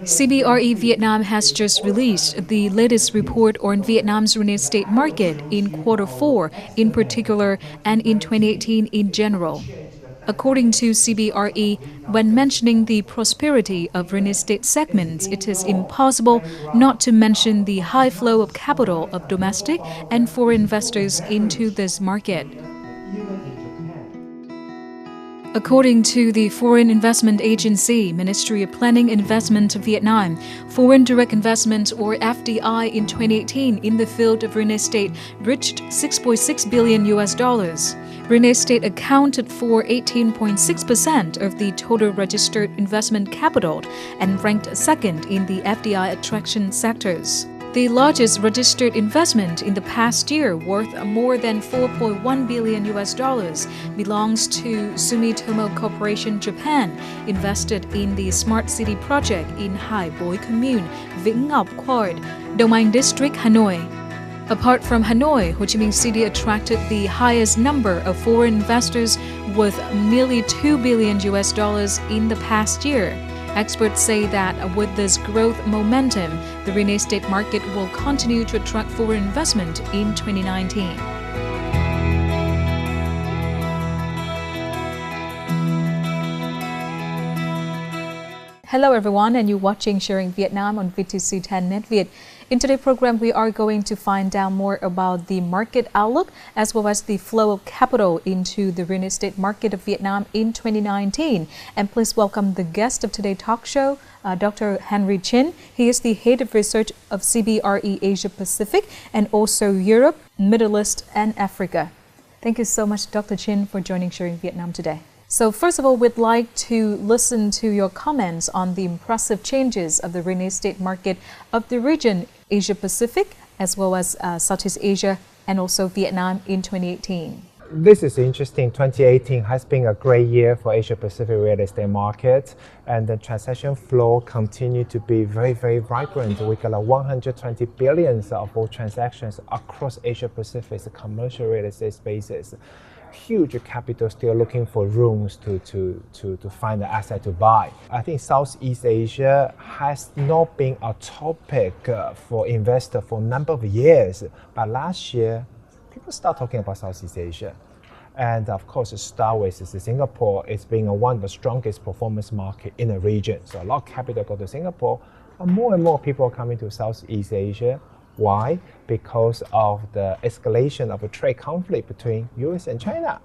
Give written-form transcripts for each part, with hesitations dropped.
CBRE Vietnam has just released the latest report on Vietnam's real estate market in Q4 in particular and in 2018 in general. According to CBRE, when mentioning the prosperity of real estate segments, it is impossible not to mention the high flow of capital of domestic and foreign investors into this market. According to the Foreign Investment Agency, Ministry of Planning and Investment of Vietnam, foreign direct investment or FDI in 2018 in the field of real estate reached $6.6 billion. Real estate accounted for 18.6% of the total registered investment capital and ranked second in the FDI attraction sectors. The largest registered investment in the past year, worth more than $4.1 billion, belongs to Sumitomo Corporation Japan, invested in the Smart City project in Hai Boi Commune, Vngn, Đông Anh District, Hanoi. Apart from Hanoi, Ho Chi Minh City attracted the highest number of foreign investors with nearly $2 billion in the past year. Experts say that with this growth momentum, the real estate market will continue to attract foreign investment in 2019. Hello everyone, and you're watching Sharing Vietnam on VTC10 NetViet. In today's program, we are going to find out more about the market outlook as well as the flow of capital into the real estate market of Vietnam in 2019. And please welcome the guest of today's talk show, Dr. Henry Chin. He is the head of research of CBRE Asia Pacific and also Europe, Middle East, and Africa. Thank you so much, Dr. Chin, for joining Sharing Vietnam today. So first of all, we'd like to listen to your comments on the impressive changes of the real estate market of the region, Asia Pacific, as well as Southeast Asia and also Vietnam in 2018. This is interesting. 2018 has been a great year for Asia Pacific real estate market, and the transaction flow continued to be very, very vibrant. We got 120 billions of all transactions across Asia Pacific's commercial real estate spaces. Huge capital still looking for rooms to find the asset to buy. I think Southeast Asia has not been a topic for investor for a number of years, but last year people start talking about Southeast Asia. And of course, start with Singapore. It's been one of the strongest performance market in the region. So a lot of capital go to Singapore, but more and more people are coming to Southeast Asia. Why? Because of the escalation of a trade conflict between US and China.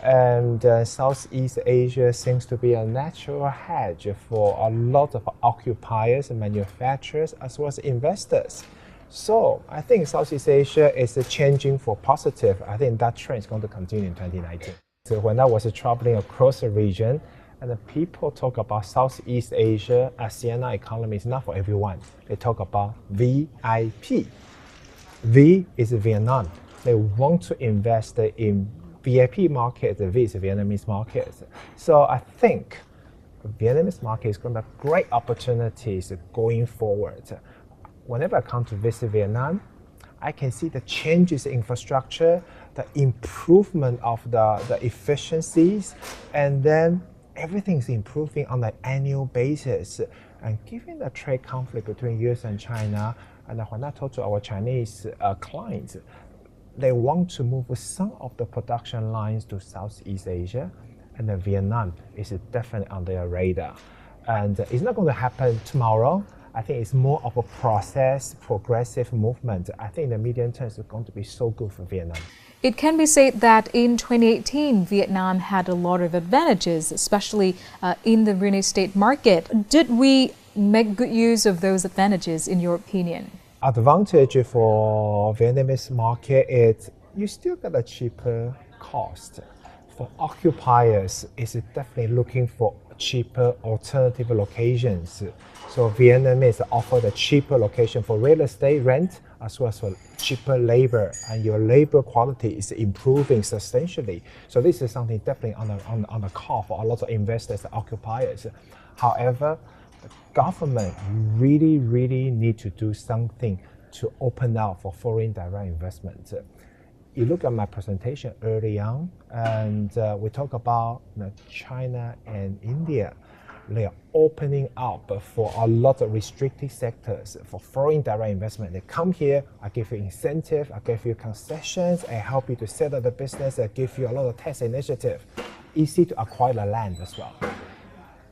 And Southeast Asia seems to be a natural hedge for a lot of occupiers and manufacturers as well as investors. So I think Southeast Asia is changing for positive. I think that trend is going to continue in 2019. So when I was traveling across the region, and the people talk about Southeast Asia as CNI economy is not for everyone. They talk about VIP. V is Vietnam. They want to invest in VIP market. The V is Vietnamese market. So I think the Vietnamese market is going to have great opportunities going forward. Whenever I come to visit Vietnam, I can see the changes in infrastructure, the improvement of the efficiencies, and then everything is improving on an annual basis. And given the trade conflict between US and China, and when I talk to our Chinese clients, they want to move some of the production lines to Southeast Asia, and then Vietnam is definitely on their radar. And it's not going to happen tomorrow. I think it's more of a process, progressive movement. I think the medium term is going to be so good for Vietnam. It can be said that in 2018, Vietnam had a lot of advantages, especially in the real estate market. Did we make good use of those advantages, in your opinion? Advantage for Vietnamese market is you still get a cheaper cost. For occupiers, it's definitely looking for cheaper alternative locations. So Vietnamese offer the cheaper location for real estate rent as well as for cheaper labor, and your labor quality is improving substantially. So this is something definitely on the call for a lot of investors and occupiers. However, the government really need to do something to open up for foreign direct investment. you look at my presentation early on, and we talk about China and India. They are opening up for a lot of restricted sectors for foreign direct investment. They come here, I give you incentive, I give you concessions, I help you to set up the business, I give you a lot of tax initiative. Easy to acquire the land as well.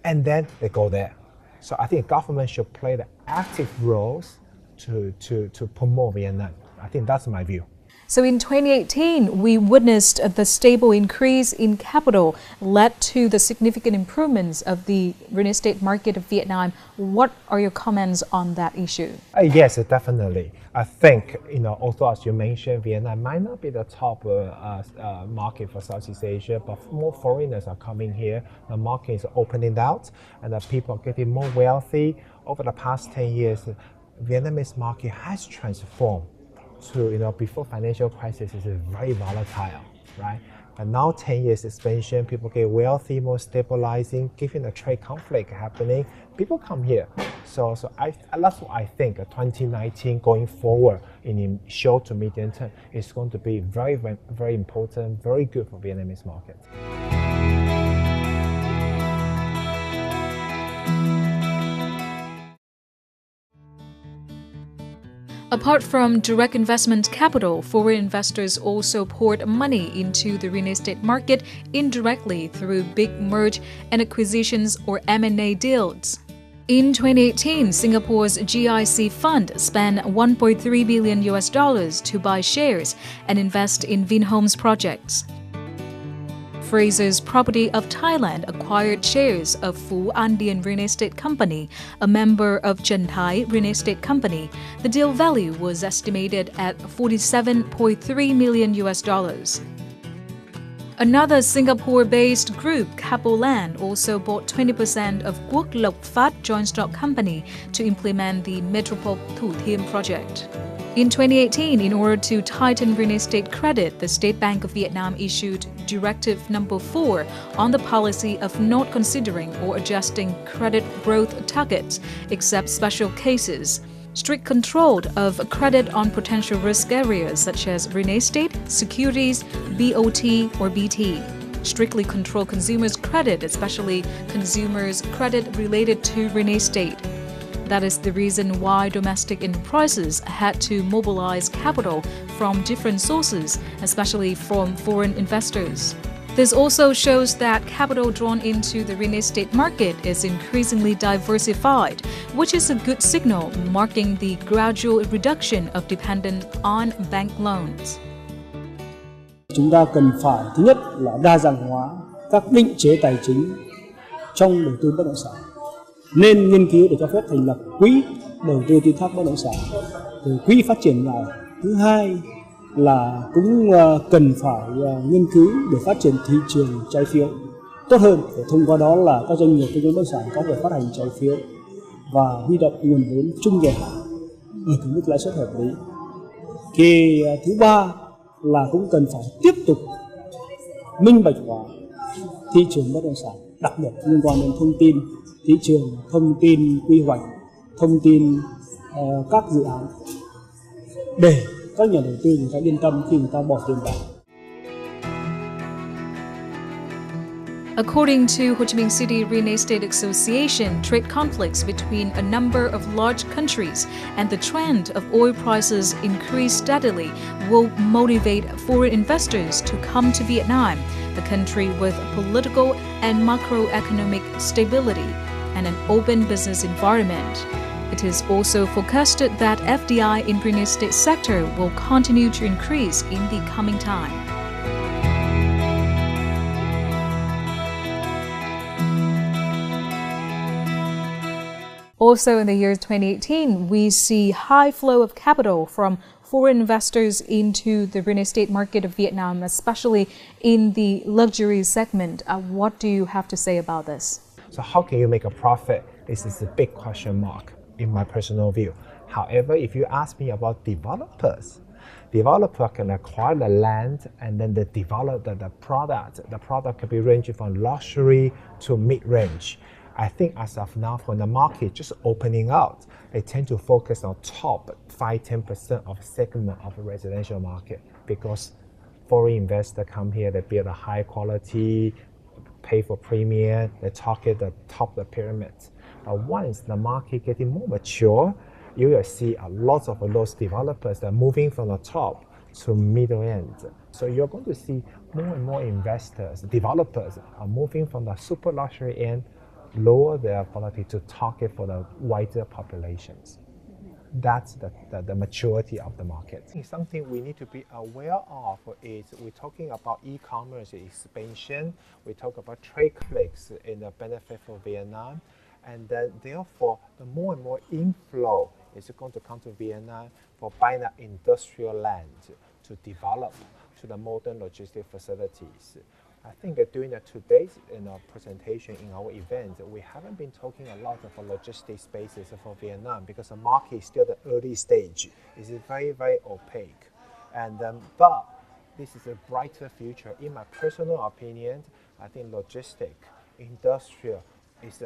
And then they go there. So I think government should play the active roles to promote Vietnam. I think that's my view. So in 2018, we witnessed the stable increase in capital led to the significant improvements of the real estate market of Vietnam. What are your comments on that issue? Yes, definitely. I think, although as you mentioned, Vietnam might not be the top market for Southeast Asia, but more foreigners are coming here. The market is opening out, and the people are getting more wealthy. Over the past 10 years, Vietnamese market has transformed. To before financial crisis is very volatile, right? But now 10 years expansion, people get wealthy, more stabilizing, given the trade conflict happening, people come here. So that's what I think 2019 going forward in short to medium term is going to be very, very, very important, very good for Vietnamese market. Apart from direct investment capital, foreign investors also poured money into the real estate market indirectly through big merge and acquisitions or M&A deals. In 2018, Singapore's GIC fund spent $1.3 billion to buy shares and invest in Vngn projects. Fraser's Property of Thailand acquired shares of Vngn Real Estate Company, a member of Thai Real Estate Company. The deal value was estimated at $47.3 million. Another Singapore-based group, Capo Land, also bought 20% of Quoc Lộc Phát Joint Stock Company to implement the Metropole Thủ Thiêm project. In 2018, in order to tighten real estate credit, the State Bank of Vietnam issued Directive Number 4 on the policy of not considering or adjusting credit growth targets, except special cases. Strict control of credit on potential risk areas such as real estate, securities, BOT or BT. Strictly control consumers' credit, especially consumers' credit related to real estate. That is the reason why domestic enterprises had to mobilize capital from different sources, especially from foreign investors. This also shows that capital drawn into the real estate market is increasingly diversified, which is a good signal marking the gradual reduction of dependence on bank loans. Chúng ta cần phải thứ nhất là đa dạng hóa các định chế tài chính trong đầu tư bất động sản. Nên nghiên cứu để cho phép thành lập quỹ đầu tư tín thác bất động sản, rồi quỹ phát triển nhà. Thứ hai là cũng cần phải nghiên cứu để phát triển thị trường trái phiếu tốt hơn, để thông qua đó là các doanh nghiệp kinh doanh bất động sản có thể phát hành trái phiếu và huy động nguồn vốn trung dài hạn ở cái mức lãi suất hợp lý. Thì thứ ba là cũng cần phải tiếp tục minh bạch hóa thị trường bất động sản, đặc biệt liên quan đến thông tin thị trường, thông tin quy hoạch, thông tin các dự án để các nhà đầu tư người ta yên tâm khi người ta bỏ tiền vào. According to Ho Chi Minh City Real Estate Association, trade conflicts between a number of large countries and the trend of oil prices increase steadily will motivate foreign investors to come to Vietnam, the country with political and macroeconomic stability and an open business environment. It is also forecasted that FDI in real estate sector will continue to increase in the coming time. Also in the year 2018, we see high flow of capital from foreign investors into the real estate market of Vietnam, especially in the luxury segment. What do you have to say about this? So how can you make a profit? This is a big question mark in my personal view. However, if you ask me about developer can acquire the land and then they develop the product. The product can be ranging from luxury to mid-range. I think as of now, when the market just opening out, they tend to focus on top 5-10% of segment of the residential market because foreign investors come here, they build a high quality, pay for premium, they target the top of the pyramid. Once the market getting more mature, you will see a lot of those developers that are moving from the top to middle end. So you're going to see more and more investors, developers are moving from the super luxury end, lower their quality to target for the wider populations. That's the maturity of the market. Something we need to be aware of is we're talking about e-commerce expansion, we talk about trade conflicts in the benefit for Vietnam, and then therefore the more and more inflow is going to come to Vietnam for buying the industrial land to develop to the modern logistic facilities. I think that during today's presentation in our event, we haven't been talking a lot of logistics spaces for Vietnam because the market is still the early stage. It's very, very opaque. And but this is a brighter future. In my personal opinion, I think logistic, industrial is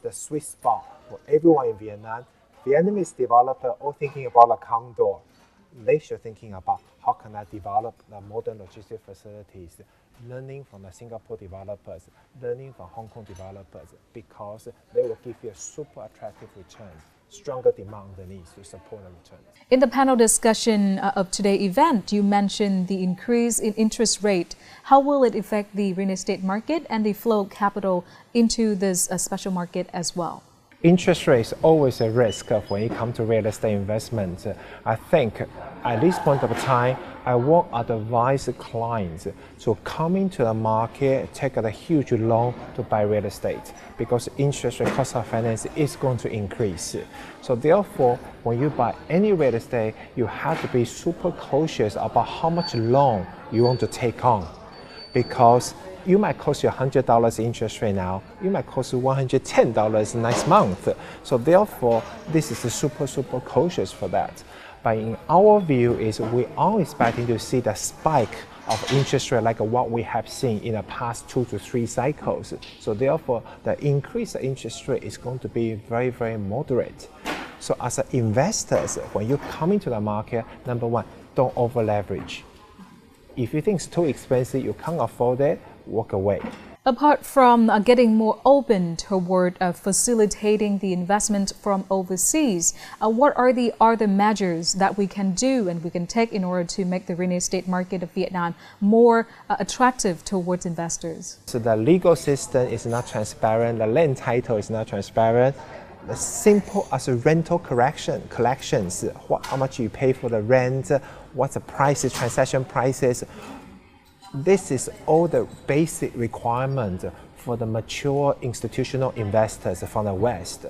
the sweet spot for everyone in Vietnam. Vietnamese developer all thinking about the condor. They should thinking about how can I develop the modern logistic facilities, learning from the Singapore developers, learning from Hong Kong developers, because they will give you a super attractive return, stronger demand underneath to support the return. In the panel discussion of today's event, you mentioned the increase in interest rate. How will it affect the real estate market and the flow of capital into this special market as well? Interest rate is always a risk when it comes to real estate investment. I think at this point of time, I won't advise clients to come into the market, take a huge loan to buy real estate because interest rate cost of finance is going to increase. So therefore, when you buy any real estate, you have to be super cautious about how much loan you want to take on, because you might cost you $100 interest rate now, you might cost you $110 next month. So therefore, this is super cautious for that. But in our view is we are expecting to see the spike of interest rate like what we have seen in the past 2 to 3 cycles. So therefore, the increase of interest rate is going to be very moderate. So as investors, when you come into the market, number one, don't over leverage. If you think it's too expensive, you can't afford it, walk away. Apart from getting more open toward facilitating the investment from overseas, what are the other measures that we can do and we can take in order to make the real estate market of Vietnam more attractive towards investors? So the legal system is not transparent, the land title is not transparent. As simple as a rental collections, how much you pay for the rent, what's the prices, transaction prices. This is all the basic requirement for the mature institutional investors from the West.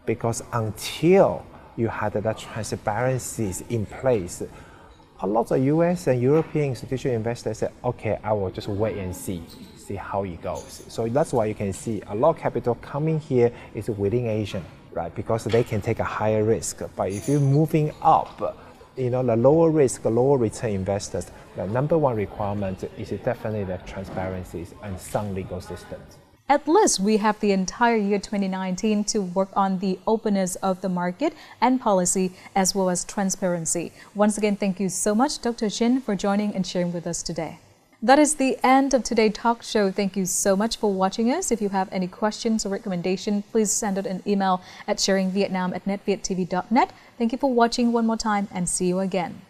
Because until you had the transparencies in place, a lot of US and European institutional investors said, okay, I will just wait and see how it goes. So that's why you can see a lot of capital coming here is within Asia, right? Because they can take a higher risk. But if you're moving up, the lower risk, lower return investors, the number one requirement is definitely the transparencies and sound legal systems. At least we have the entire year 2019 to work on the openness of the market and policy as well as transparency. Once again, thank you so much, Dr. Shin, for joining and sharing with us today. That is the end of today's talk show. Thank you so much for watching us. If you have any questions or recommendation, please send out an email at sharingvietnam@netvietTV.net. Thank you for watching one more time and see you again.